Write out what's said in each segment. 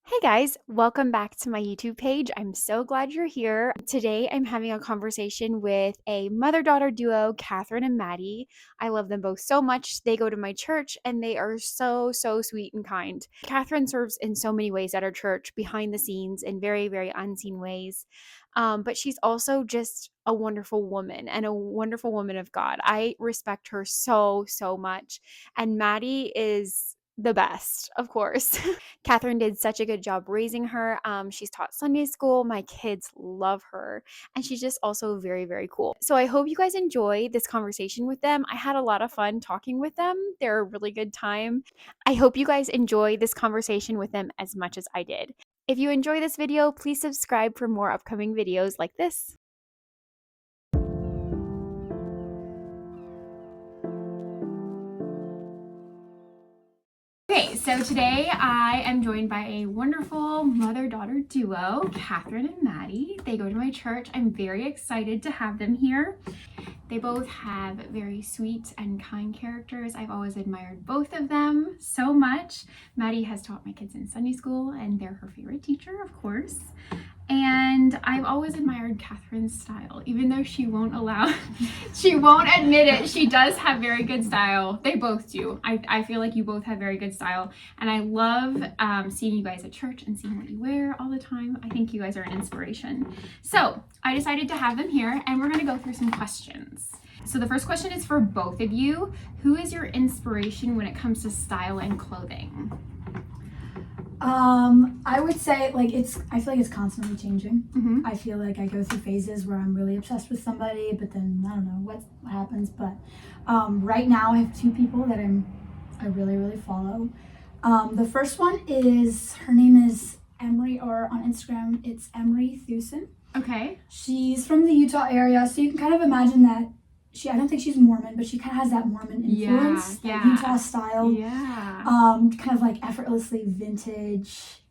Hey guys, welcome back to my YouTube page. I'm so glad you're here. Today I'm having a conversation with a mother-daughter duo, Catherine and Maddie. I love them both so much. They go to my church and they are so sweet and kind. Catherine serves in so many ways at our church, behind the scenes in very unseen ways. But she's also just a wonderful woman and a wonderful woman of God. I respect her so much. And Maddie is the best, of course. Catherine did such a good job raising her. She's taught Sunday school. My kids love her. And she's just also very cool. So I hope you guys enjoy this conversation with them. I had a lot of fun talking with them. They're a really good time. I hope you guys enjoy this conversation with them as much as I did. If you enjoy this video, please subscribe for more upcoming videos like this. Okay, so today I am joined by a wonderful mother-daughter duo, Catherine and Maddie. They go to my church. I'm very excited to have them here. They both have very sweet and kind characters. I've always admired both of them so much. Maddie has taught my kids in Sunday school, and they're her favorite teacher, of course. And I've always admired Catherine's style, even though she won't admit it. She does have very good style. They both do. I feel like you both have very good style. And I love seeing you guys at church and seeing what you wear all the time. I think you guys are an inspiration. So I decided to have them here and we're gonna go through some questions. So the first question is for both of you. Who is your inspiration when it comes to style and clothing? I would say I feel like it's constantly changing. Mm-hmm. I feel like I go through phases where I'm really obsessed with somebody, but then I don't know what happens. But right now I have two people that I really follow. The first one is, her name is Emery, or on Instagram it's Emery Thusen. Okay. She's from the Utah area, so you can kind of imagine that I don't think she's Mormon, but she kind of has that Mormon influence, Yeah. Utah style. Yeah. Kind of like effortlessly vintage,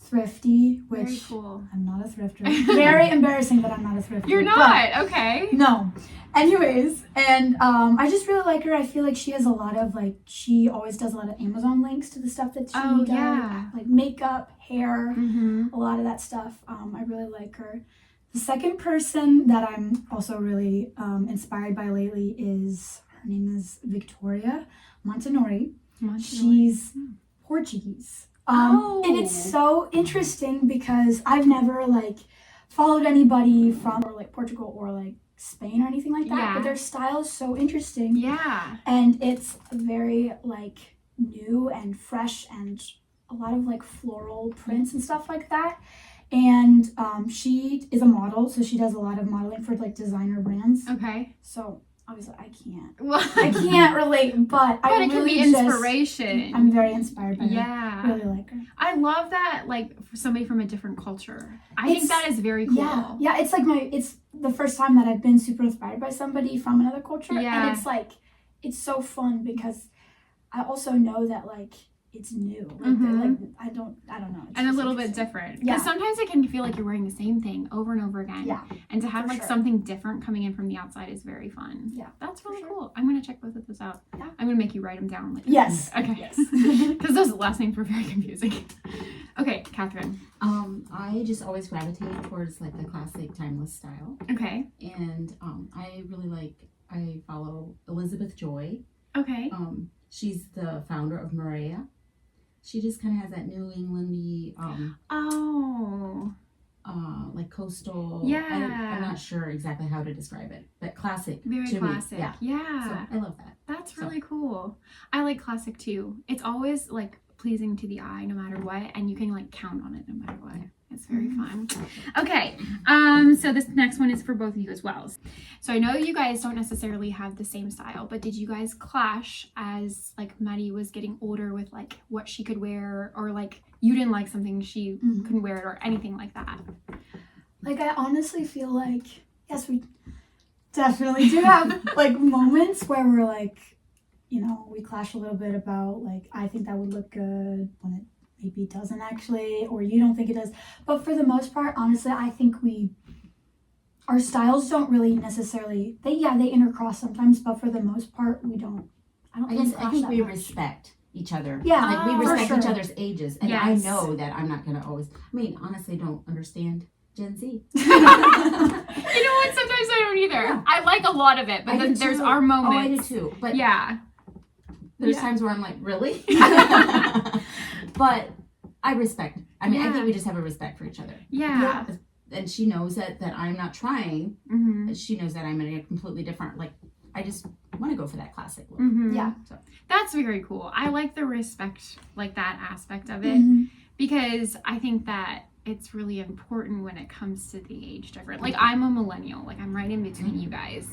thrifty, which Very cool. I'm not a thrifter. Very embarrassing that I'm not a thrifter. You're not? Okay. No. Anyways, and I just really like her. I feel like she has a lot of she always does a lot of Amazon links to the stuff that she does. Yeah. Like makeup, hair, Mm-hmm. a lot of that stuff. I really like her. The second person that I'm also really inspired by lately her name is Victoria Montanori. She's Portuguese. And it's so interesting because I've never followed anybody from Portugal or Spain or anything like that. Yeah. But their style is so interesting. Yeah. And it's very new and fresh and a lot of floral prints and stuff like that. And she is a model, so she does a lot of modeling for designer brands. Okay. So obviously I can't relate, but I it really can be inspiration. I'm very inspired by her. Yeah. I really like her. I love that, for somebody from a different culture. I think that is very cool. Yeah. It's it's the first time that I've been super inspired by somebody from another culture. Yeah. And it's so fun because I also know that it's new. I don't know. It's And a just little bit interesting. different. Yeah. Because sometimes it can feel like you're wearing the same thing over and over again. Yeah. And to have For sure. something different coming in from the outside is very fun. Yeah. That's really sure. cool. I'm gonna check both of those out. Yeah. I'm gonna make you write them down later. Yes. Okay. Yes. Because those last names were very confusing. Okay, Catherine. I just always gravitate towards the classic timeless style. Okay. And I follow Elizabeth Joy. Okay. She's the founder of Maria. She just kind of has that New Englandy, coastal. Yeah. I'm not sure exactly how to describe it, but classic. Very to classic. Me. Yeah. So I love that. That's really cool. I like classic too. It's always pleasing to the eye no matter what, and you can count on it no matter what. It's very fun. Okay, so this next one is for both of you as well. So I know you guys don't necessarily have the same style, but did you guys clash as Maddie was getting older with what she could wear, or you didn't like something she couldn't wear it, or anything like that? I honestly feel yes, we definitely do have moments where we're we clash a little bit about I think that would look good when it maybe doesn't actually, or you don't think it does. But for the most part, honestly, I think our styles don't really necessarily, they intercross sometimes, but for the most part, we don't. I think we respect each other. Yeah, Like we for respect each sure. other's ages. And Yes. I know that I'm not gonna always honestly don't understand Gen Z. You know what? Sometimes I don't either. Yeah. I like a lot of it, but I then do there's too. our Oh, I do moments. too. But Yeah. there's Yeah. times where I'm like, really? But I respect. I Yeah. think we just have a respect for each other. Yeah. And she knows that I'm not trying. Mm-hmm. She knows that I'm in a completely different, like, I just want to go for that classic look. Mm-hmm. Yeah. So. That's very cool. I like the respect, like that aspect of it, Mhm. because I think that it's really important when it comes to the age difference. Like, I'm a millennial, like I'm right in between you guys,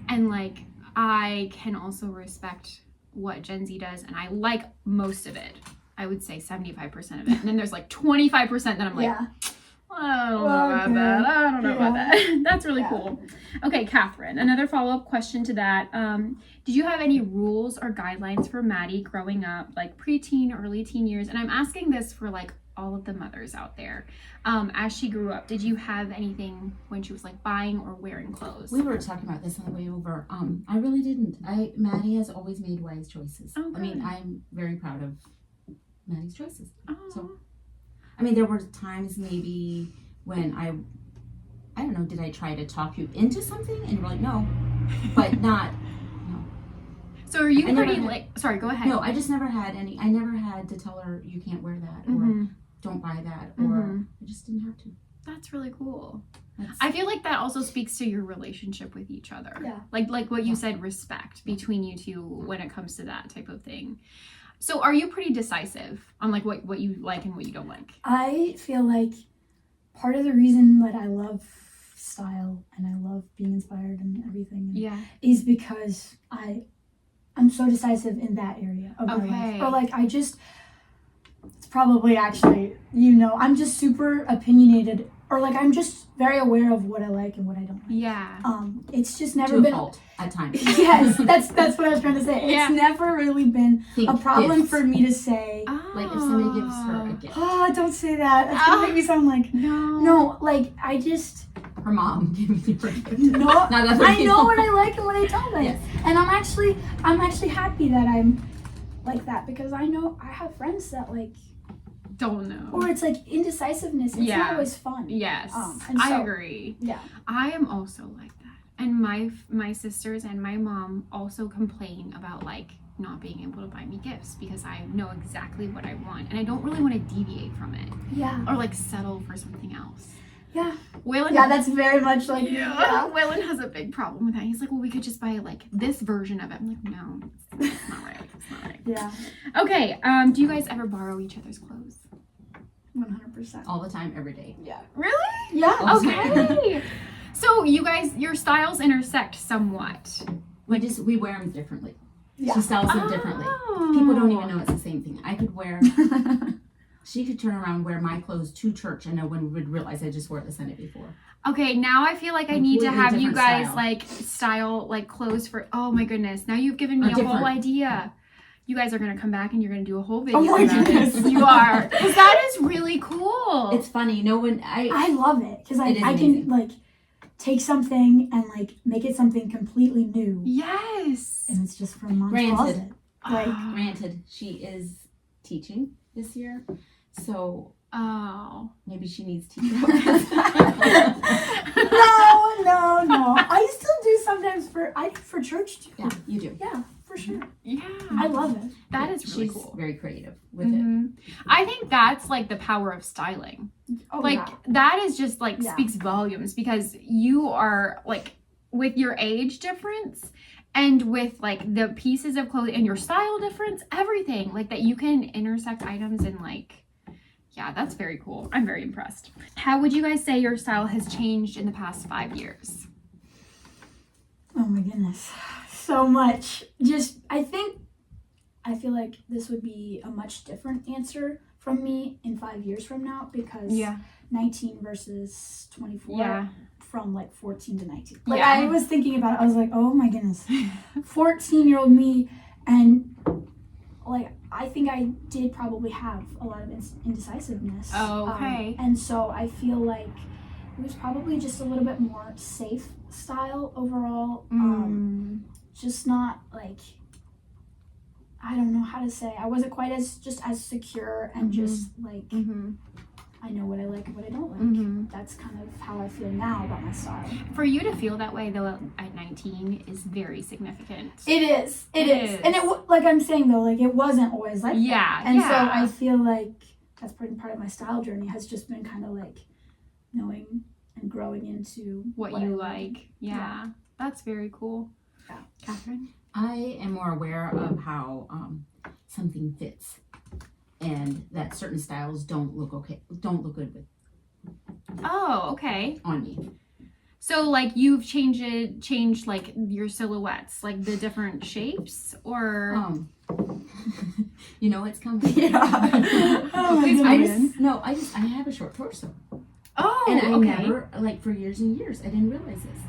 and like I can also respect what Gen Z does, and I like most of it. I would say 75% of it, and then there's like 25% that I'm like, Yeah. I don't know about Okay. that. I don't know about Yeah. that. That's really Yeah. cool. Okay, Catherine, another follow-up question to that. Did you have any rules or guidelines for Maddie growing up, like preteen, early teen years? And I'm asking this for like all of the mothers out there. As she grew up, did you have anything when she was like buying or wearing clothes? We were talking about this on the way over. I really didn't. Maddie has always made wise choices. Oh, good. I'm very proud of Maddie's choices. Oh. So, there were times maybe when I don't know, did I try to talk you into something? And you're like, no, but not. So are you I never pretty had- like? Sorry, go ahead. No, I just never had any. I never had to tell her you can't wear that or Mhm. don't buy that or Mhm. I just didn't have to. That's really cool. That's, I feel like that also speaks to your relationship with each other. Yeah. Like what you Yeah. said, respect between you two when it comes to that type of thing. So are you pretty decisive on like what you like and what you don't like? I feel like part of the reason that I love style and I love being inspired and everything Yeah. is because I'm so decisive in that area of my Okay. life. Or like it's probably actually, I'm just super opinionated, or like I'm just very aware of what I like and what I don't like. Yeah. It's just to never a been fault at times. Yes, that's what I was trying to say. Yeah. It's never really been Think a problem gifts. for me to say, Like if somebody gives her a gift, oh, don't say that. That's gonna make me sound like no, like I just her mom gave me her gift. no. Not other I people. know what I like and what I don't like, Yes. and I'm actually happy that I'm like that, because I know I have friends that like, Don't know. or it's like indecisiveness. It's Yeah. not always fun. Yes. And I so- agree. Yeah. I am also like that. And my sisters and my mom also complain about like not being able to buy me gifts because I know exactly what I want and I don't really want to deviate from it Yeah. or like settle for something else. Yeah. Waylon, Yeah, that's very much like yeah. Waylon has a big problem with that. He's like, well, we could just buy like this version of it. I'm like, no, it's not right. It's not right. Yeah. Okay. Do you guys ever borrow each other's clothes? 100%. all the time, every day. Yeah. Really? Yeah. Okay. So you guys, your styles intersect somewhat. We wear them differently. Yeah. She styles them differently. Oh. People don't even know it's the same thing. I could wear. She could turn around and wear my clothes to church, and no one would realize I just wore it the Sunday before. Okay, now I feel like I need to Completely have you different guys style. like style like clothes for. Oh my goodness! Now you've given me Or a whole different. idea. You guys are gonna come back and you're gonna do a whole video. Oh my about goodness. it. You are, because that is really cool. It's funny. No one. I love it because It is I amazing. can like take something and like make it something completely new, yes. and it's just from mom's Granted. closet. Like, Oh. Granted, she is teaching this year, so Oh. maybe she needs teaching. no. I still do sometimes for church too. Yeah, you do. Yeah, for sure. Yeah. I love it. That is really She's cool. very creative with it. Mhm. I think that's like the power of styling. Oh, Like yeah. that is just like Yeah. speaks volumes because you are like with your age difference and with like the pieces of clothing and your style difference, everything like that you can intersect items and like, yeah, that's very cool. I'm very impressed. How would you guys say your style has changed in the past 5 years? Oh my goodness, so much. Just I feel like this would be a much different answer from me in 5 years from now, because 19 versus 24. Yeah. From like 14 to 19. Like Yeah. I was thinking about it, I was like, oh my goodness, 14-year-old me, and like I think I did probably have a lot of indecisiveness. Oh, okay. And so I feel like it was probably just a little bit more safe style overall. Just not like, I don't know how to say. I wasn't quite as secure and just like I know what I like and what I don't like. That's kind of how I feel now about my style. For you to feel that way though at 19 is very significant. It is. And like I'm saying though, like it wasn't always like that. And so I feel like that's part of my style journey has just been kind of like knowing and growing into what you like. Yeah. That's very cool. Yeah. Catherine? I am more aware of how something fits, and that certain styles don't look good with on me. So like you've changed like your silhouettes, like the different shapes, or you know it's coming. Yeah. I have a short torso. Oh, and I never, like, for years and years, I didn't realize this.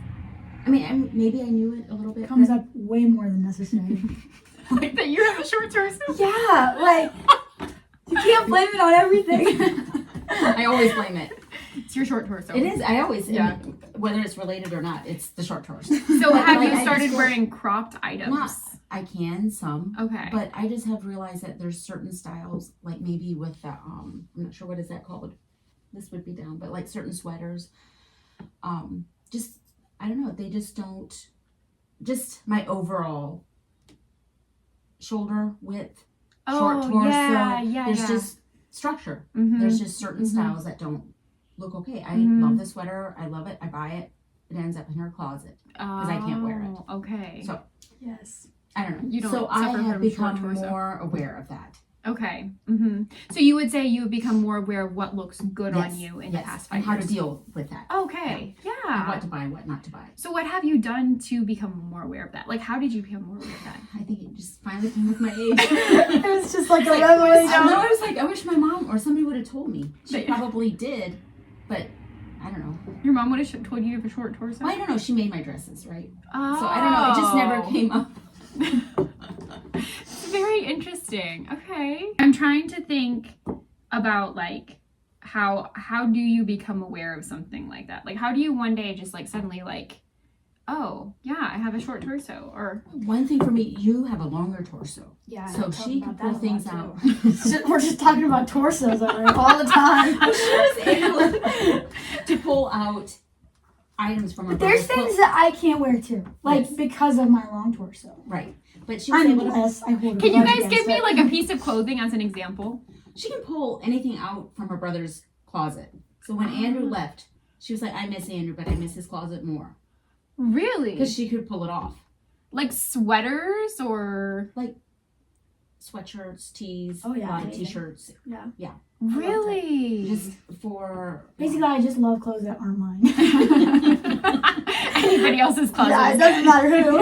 I mean, maybe I knew it a little bit. Comes up way more than necessary. Like that you have a short torso? Yeah, like, you can't blame it on everything. I always blame it. It's your short torso. It is. I always, whether it's related or not, it's the short torso. So have you started wearing cropped items? I can, some. Okay. But I just have realized that there's certain styles, like maybe with the, I'm not sure what is that called. This would be down, but like certain sweaters, just, I don't know, they just don't, just my overall shoulder width, short torso, there's just structure. There's just certain styles that don't look okay. I love the sweater, I love it, I buy it, it ends up in her closet because I can't wear it. Okay. So, yes. I don't know. You don't so I suffer have from become short torso. more aware of that. Okay. So you would say you have become more aware of what looks good on you in the past 5 years. And how to deal with that. Okay. Yeah. And what to buy, what not to buy. So what have you done to become more aware of that? Like, how did you become more aware of that? I think it just finally came with my age. It was just like a revelation. I was like, I wish my mom or somebody would have told me. She probably did, but I don't know. Your mom would have told you you have a short torso? Well, I don't know. She made my dresses, right? Oh. So I don't know. It just never came up. It's very interesting. Okay. I'm trying to think about like how do you become aware of something like that? Like how do you one day just like suddenly like, oh yeah, I have a short torso? Or one thing for me, you have a longer torso. Yeah. So she can pull things out. We're just talking about torsos all the time. She was able to pull out items from her. But there's things that I can't wear too, like because of my long torso. Right. But she was able to. Can you guys give me like a piece of clothing as an example? She can pull anything out from her brother's closet. So when Andrew left, she was like, I miss Andrew, but I miss his closet more. Really? Because she could pull it off. Like sweaters or like sweatshirts, tees, a lot of t-shirts. Yeah. Really? Just for basically, I just love clothes that aren't mine. Anybody else's closet? Yeah, it doesn't matter who.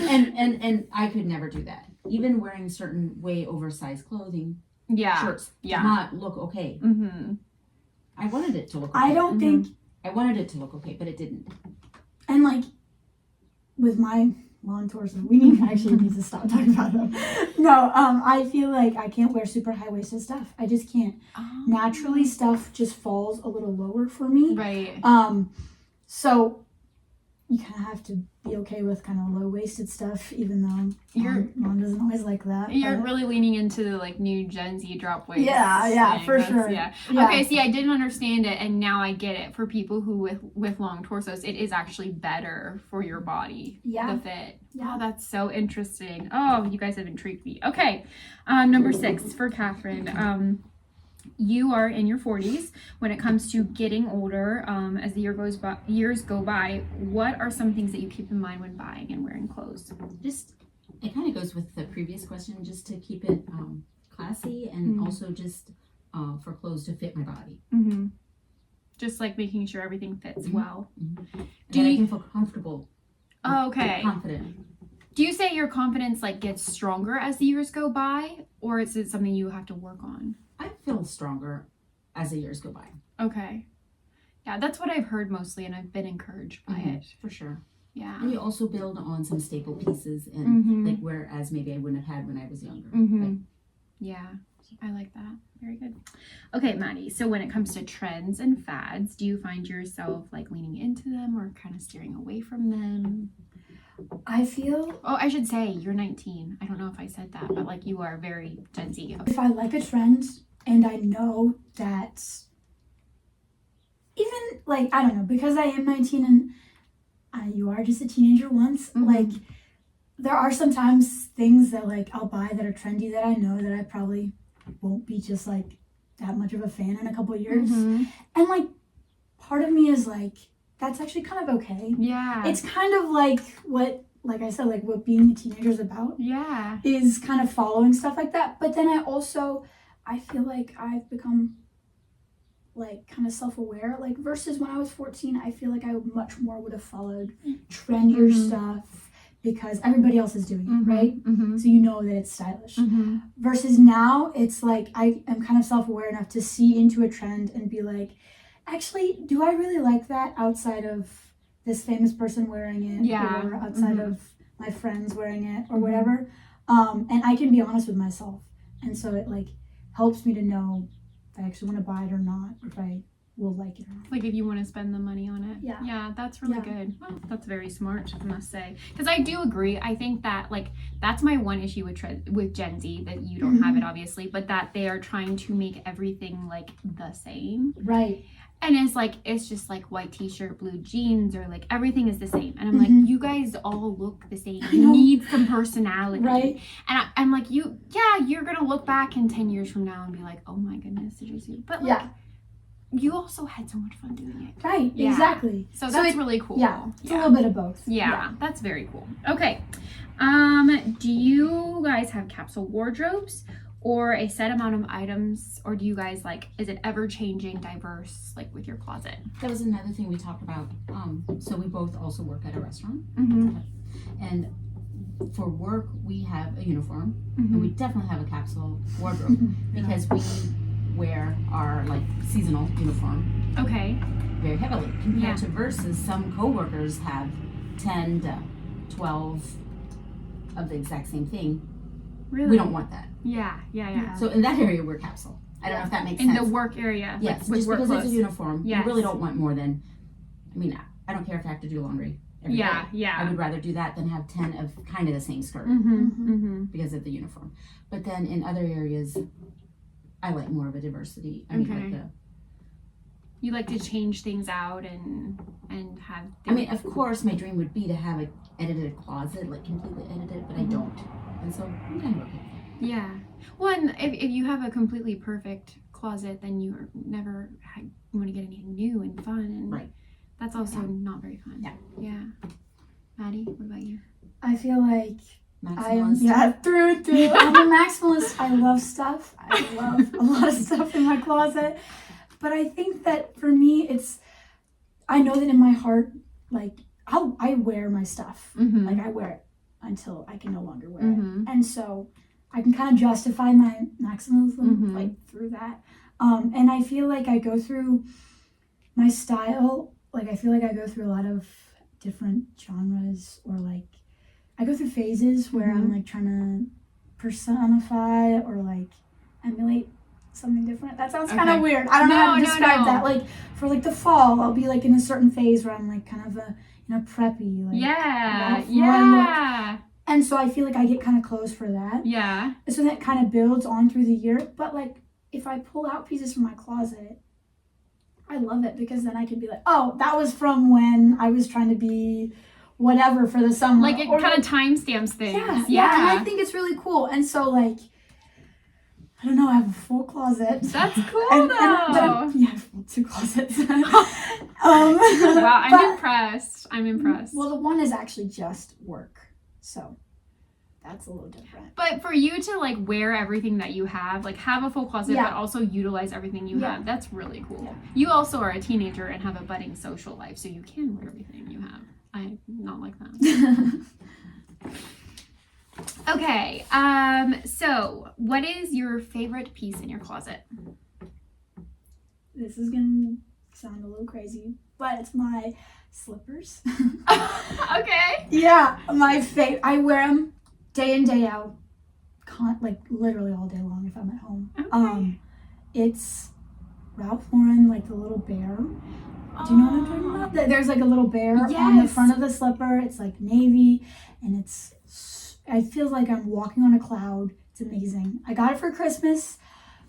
and I could never do that. Even wearing certain way oversized clothing, shirts, did not look okay. I wanted it to look okay. I don't think I wanted it to look okay, but it didn't. And like with my long torso, we actually need to stop talking about them. No, I feel like I can't wear super high waisted stuff. I just can't. Naturally, stuff just falls a little lower for me. Right. So you kind of have to be okay with kind of low waisted stuff, even though mom doesn't always like that. You're really leaning into like new Gen Z drop waist. Yeah, for sure. Yeah. Okay, see, I didn't understand it, and now I get it. For people who with long torsos, it is actually better for your body. Yeah. The fit. Yeah. Oh, that's so interesting. Oh, you guys have intrigued me. Okay, number 6 for Catherine. You are in your 40s. When it comes to getting older, as the years go by, what are some things that you keep in mind when buying and wearing clothes? Just, it kind of goes with the previous question, just to keep it classy and also just for clothes to fit my body. Just like making sure everything fits well. Do you can feel comfortable? Oh, okay. Confident. Do you say your confidence like gets stronger as the years go by, or is it something you have to work on? I feel stronger as the years go by. Okay. Yeah, that's what I've heard mostly, and I've been encouraged by it. For sure. Yeah. And you also build on some staple pieces, and like whereas maybe I wouldn't have had when I was younger. Like, yeah, I like that. Very good. Okay, Maddie, so when it comes to trends and fads, do you find yourself like leaning into them or kind of steering away from them? I feel Oh, I should say you're 19. I don't know if I said that, but like you are very Gen Z. Okay. if I like a trend and I know that even like, I don't know, because I am 19 and you are just a teenager once, like there are sometimes things that like I'll buy that are trendy that I know that I probably won't be just like that much of a fan in a couple of years. And like part of me is like, that's actually kind of okay. Yeah. It's kind of like what, like I said, like what being a teenager is about. Yeah. Is kind of following stuff like that. But then I feel like I've become like kind of self-aware. Like versus when I was 14, I feel like I much more would have followed trendier stuff because everybody else is doing it, right? So you know that it's stylish. Versus now, it's like I am kind of self-aware enough to see into a trend and be like, actually, do I really like that outside of this famous person wearing it, or outside of my friends wearing it, or whatever? And I can be honest with myself, and so it like helps me to know if I actually want to buy it or not, or if I will like it or not. Like if you want to spend the money on it. Yeah, that's really good. Well, that's very smart, I must say, because I do agree. I think that like that's my one issue with Gen Z, that you don't have it obviously, but that they are trying to make everything like the same, right? And it's just like white t-shirt, blue jeans, or like everything is the same. And I'm like, you guys all look the same. You need some personality. Right. And I'm like, you're going to look back in 10 years from now and be like, oh my goodness, did you see? But like, you also had so much fun doing it. Right, exactly. So that's really cool. Yeah, it's a little bit of both. Yeah, that's very cool. Okay. Do you guys have capsule wardrobes? Or a set amount of items, or do you guys like, is it ever changing, diverse, like with your closet? That was another thing we talked about. So we both also work at a restaurant, and for work we have a uniform, and we definitely have a capsule wardrobe because we wear our like seasonal uniform. Okay. Very heavily compared to versus some coworkers have 10 to 12 of the exact same thing. Really? We don't want that. Yeah. So in that area, we're capsule. I don't know if that makes sense. sense. In the work area. Yes, like, with just work because clothes. it's a uniform. You really don't want more than, I mean, I don't care if I have to do laundry every day. Yeah. I would rather do that than have 10 of kind of the same skirt because of the uniform. But then in other areas, I like more of a diversity. I mean, like you like to change things out and have... I mean, of course, my dream would be to have an edited closet, like completely edited, but I don't. And so I'm kind of okay with that. Yeah. Well, and if you have a completely perfect closet, then you're never want to get anything new and fun. And that's also not very fun. Yeah. Maddie, what about you? I feel like Maximalist. I am, through and through. I'm a maximalist. I love stuff. I love a lot of stuff in my closet. But I think that for me, I know that in my heart, like, I wear my stuff. Like, I wear it until I can no longer wear it. And so I can kind of justify my maximalism, like, through that. And I feel like I go through my style, like, I feel like I go through a lot of different genres, or, like, I go through phases where I'm, like, trying to personify or, like, emulate something different. That sounds kind of weird. I don't know how to describe that. Like, for, like, the fall, I'll be, like, in a certain phase where I'm, like, kind of preppy, like, look. And so I feel like I get kind of clothes for that. Yeah. So that kind of builds on through the year. But, like, if I pull out pieces from my closet, I love it, because then I can be like, oh, that was from when I was trying to be whatever for the summer. Like, it kind of timestamps things. Yeah. And I think it's really cool. And so, like, I don't know, I have a full closet. That's cool, though. I have 2 closets. Wow, I'm impressed. Well, the one is actually just work, so that's a little different. But for you to, like, wear everything that you have a full closet, but also utilize everything you have, that's really cool. Yeah. You also are a teenager and have a budding social life, so you can wear everything you have. I'm not like that. Okay, so what is your favorite piece in your closet? This is gonna sound a little crazy, but it's my slippers. Okay. Yeah, I wear them day in, day out, like literally all day long if I'm at home. Okay. It's Ralph Lauren, like the little bear. Do you know what I'm talking about? There's like a little bear on the front of the slipper. It's like navy, and it feels like I'm walking on a cloud. It's amazing. I got it for Christmas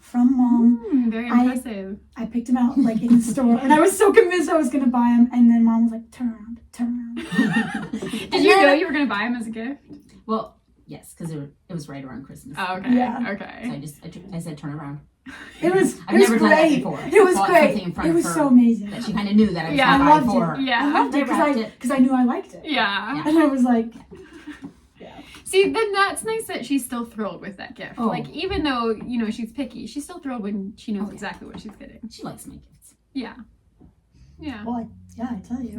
from Mom. Very impressive. I picked him out like in the store, and I was so convinced I was gonna buy him, and then Mom was like, turn around. Did you know you were gonna buy him as a gift? Well, yes, because it was right around Christmas. Oh, okay. Yeah. Okay. So I said turn around. It was I've never done that great. before. It was Bought great. something in front It of was her so amazing. that she kind of knew that I was Yeah, gonna I buy loved for it. her. Yeah. I loved it wrapped it. because I knew I liked it. Yeah. And I was like, See, then that's nice that she's still thrilled with that gift. Oh. Like, even though, you know, she's picky, she's still thrilled when she knows Oh, yeah. exactly what she's getting. She likes my gifts. Yeah. Yeah. well, I tell you.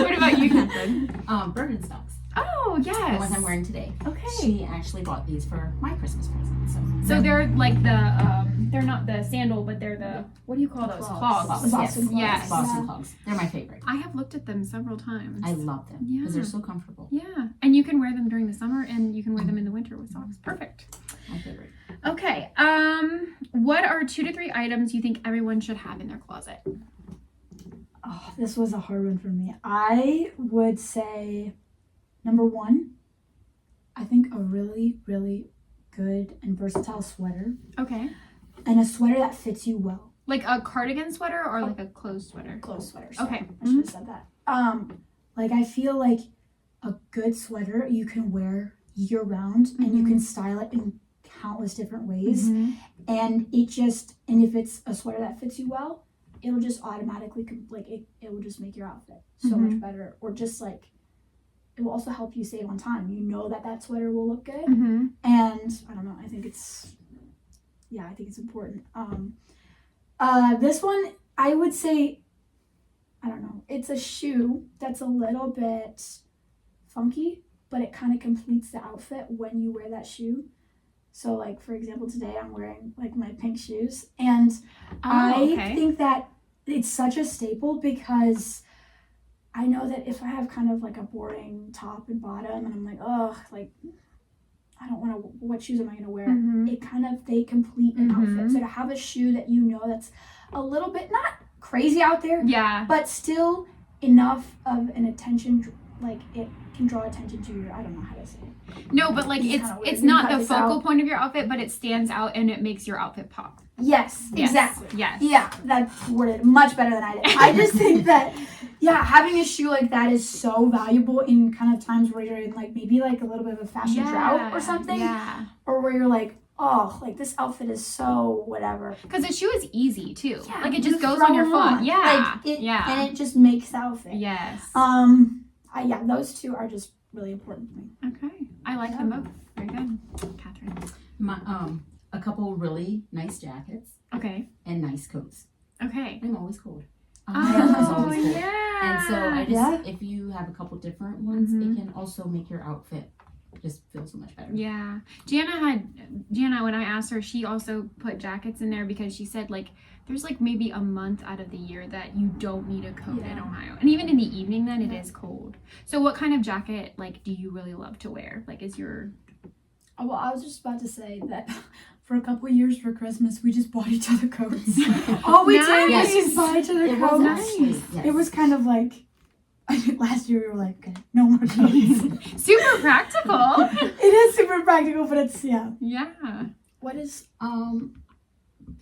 What about you, Catherine? Birkenstocks. Oh, yes. The ones I'm wearing today. Okay. She actually bought these for my Christmas present. So they're like they're not the sandal, but they're the, what do you call those? Clogs. The Boston clogs. Yes. Boston Yeah. clogs. They're my favorite. I have looked at them several times. I love them because they're so comfortable. Yeah. And you can wear them during the summer and you can wear them in the winter with socks. Perfect. My favorite. Okay. What are 2 to 3 items you think everyone should have in their closet? Oh, this was a hard one for me. I would say, number 1, I think a really, really good and versatile sweater. Okay. And a sweater that fits you well. Like a cardigan sweater or like a closed sweater? Clothes sweater. Okay. I should have said that. Like I feel like a good sweater you can wear year round and you can style it in countless different ways. Mhm. And if it's a sweater that fits you well, it'll just automatically it will just make your outfit so much better. Or just like it will also help you save on time. You know that sweater will look good. Mm-hmm. And I don't know, I think it's important. This one, I would say, I don't know, it's a shoe that's a little bit funky, but it kind of completes the outfit when you wear that shoe. So like, for example, today I'm wearing like my pink shoes, and I think that it's such a staple because I know that if I have kind of like a boring top and bottom and I'm like, oh, like I don't want to, what shoes am I going to wear? They complete an outfit. So to have a shoe that you know that's a little bit, not crazy out there, Yeah. but still enough of an attention, like it can draw attention to your, I don't know how to say it. No, but like It's kinda weird. it's You not cut the this focal out. point of your outfit, but it stands out and it makes your outfit pop. Yes, Yes. exactly. Yes. Yeah, that's worded much better than I did. I just think that, yeah, having a shoe like that is so valuable in kind of times where you're in like maybe like a little bit of a fashion drought or something. Yeah. Or where you're like, oh, like this outfit is so whatever. Because the shoe is easy too. Yeah, Like it you just goes throw on your them foot. on. Yeah. Like it, yeah. And it just makes the outfit. Yes. Yeah, those two are just really important to me. Okay. I like them both. Very good. Catherine. My a couple really nice jackets Okay. and nice coats. Okay. I'm always cold. Oh, I'm always cold. yeah. And so I just, Yeah. if you have a couple different ones, it can also make your outfit just feel so much better. Yeah. Gianna, when I asked her, she also put jackets in there because she said like there's like maybe a month out of the year that you don't need a coat in Ohio. And even in the evening then it is cold. So what kind of jacket like do you really love to wear? Like is your Oh, well, I was just about to say that for a couple of years for Christmas, we just bought each other coats. All we did was Nice. just buy each other It was coats. actually, yes. It was kind of like, last year we were like, okay, no more coats. super practical? It is super practical, but it's, yeah. Yeah. What is,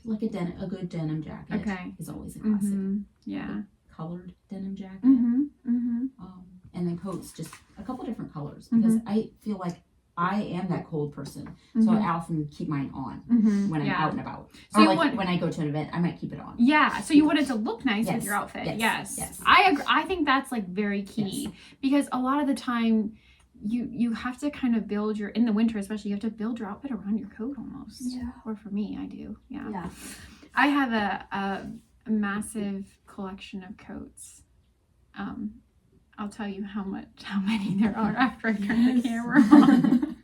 like a good denim jacket Okay. is always a classic. Yeah. Colored denim jacket. And And then coats, just a couple different colors because I feel like I am that cold person. So I often keep mine on when I'm out and about. So or you like want- when I go to an event, I might keep it on. Yeah, so you want it to look nice with Yes, your outfit. yes, Yes. yes. I agree. I think that's like very key because a lot of the time you have to kind of build in the winter especially, you have to build your outfit around your coat almost. Yeah. Or for me, I do. Yeah. yeah. I have a massive collection of coats. I'll tell you how many there are after I turn the camera on.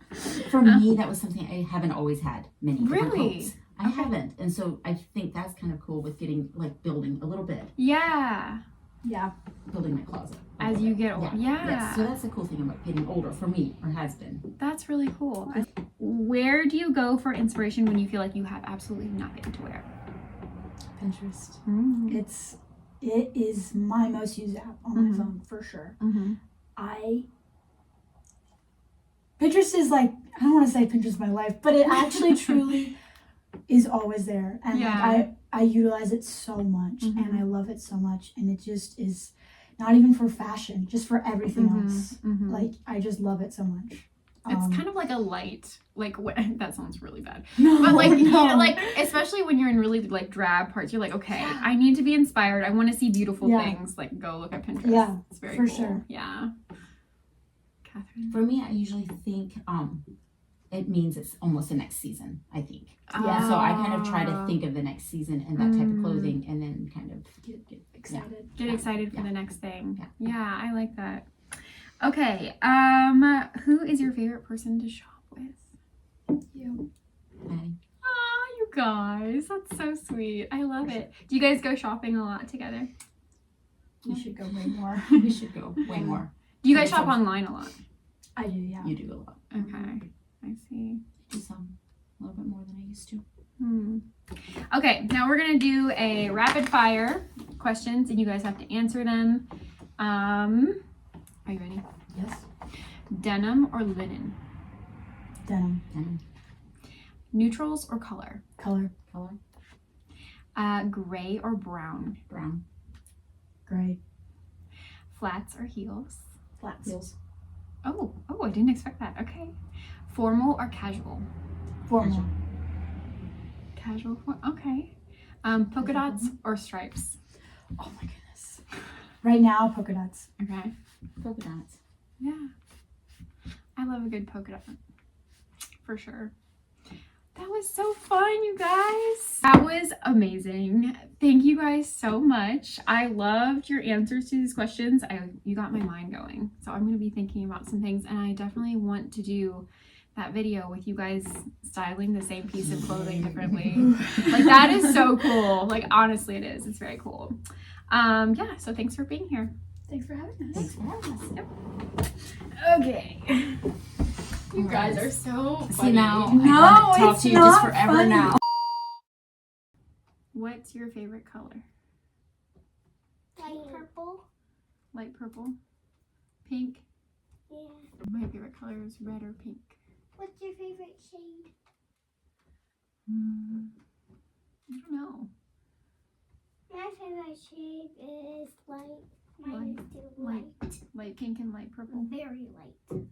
For me, that was something I haven't always had many different Really? coats. I haven't. And so I think that's kind of cool with getting, like, building a little bit, Yeah. Yeah. building my closet. a As little you bit. get older. Yes. Yeah. So that's the cool thing about getting older for me, or has been. That's really cool. Where do you go for inspiration when you feel like you have absolutely nothing to wear? Pinterest. Mm. It's it is my most used app on my phone for sure. Pinterest is like, I don't want to say Pinterest is my life, but it actually truly is always there. And like I utilize it so much and I love it so much. And it just is not even for fashion, just for everything else. Like I just love it so much. It's kind of like a light, like that sounds really bad. No, but like, no. you know, like especially when you're in really like drab parts, you're like, okay, I need to be inspired. I want to see beautiful things. Like go look at Pinterest. Yeah, it's very for cool. sure. Yeah. Catherine? For me, I usually think it means it's almost the next season, I think. Yeah. So I kind of try to think of the next season and that type of clothing and then kind of Get excited. Get excited for the next thing. Yeah. I like that. Okay. Who is your favorite person to shop with? You. Maddie. Oh, you guys. That's so sweet. I love it. Do you guys go shopping a lot together? We should go way more. We should go way more. Do you guys shop online a lot? I do, yeah. You do a lot. Okay. I see. I do some. A little bit more than I used to. Okay, now we're gonna do a rapid fire questions and you guys have to answer them. Are you ready? Yes. Denim or linen? Denim. Denim. Neutrals or color? Color. Color. Gray or brown? Brown. Gray. Flats or heels? Flats. Heels. Oh, I didn't expect that. Okay. Formal or casual? Formal. Casual. Okay. Polka dots or stripes? Oh my goodness. Right now, polka dots. Okay. Polka dots. Yeah. I love a good polka dot. For sure. That was so fun, you guys. That was amazing. Thank you guys so much. I loved your answers to these questions. You got my mind going. So I'm going to be thinking about some things, and I definitely want to do that video with you guys styling the same piece of clothing differently. Like that is so cool. Like honestly it is. It's very cool. Yeah, so thanks for being here. Thanks for having us. Thanks for having us. Yep. Okay. You guys are so funny. See now, No, I want to talk it's to you not just forever funny. now. What's your favorite color? Light purple. Light purple? Pink? Yeah. My favorite color is red or pink. What's your favorite shade? I don't know. My favorite shade is light. Mine is still light. Light pink and light purple. Very light.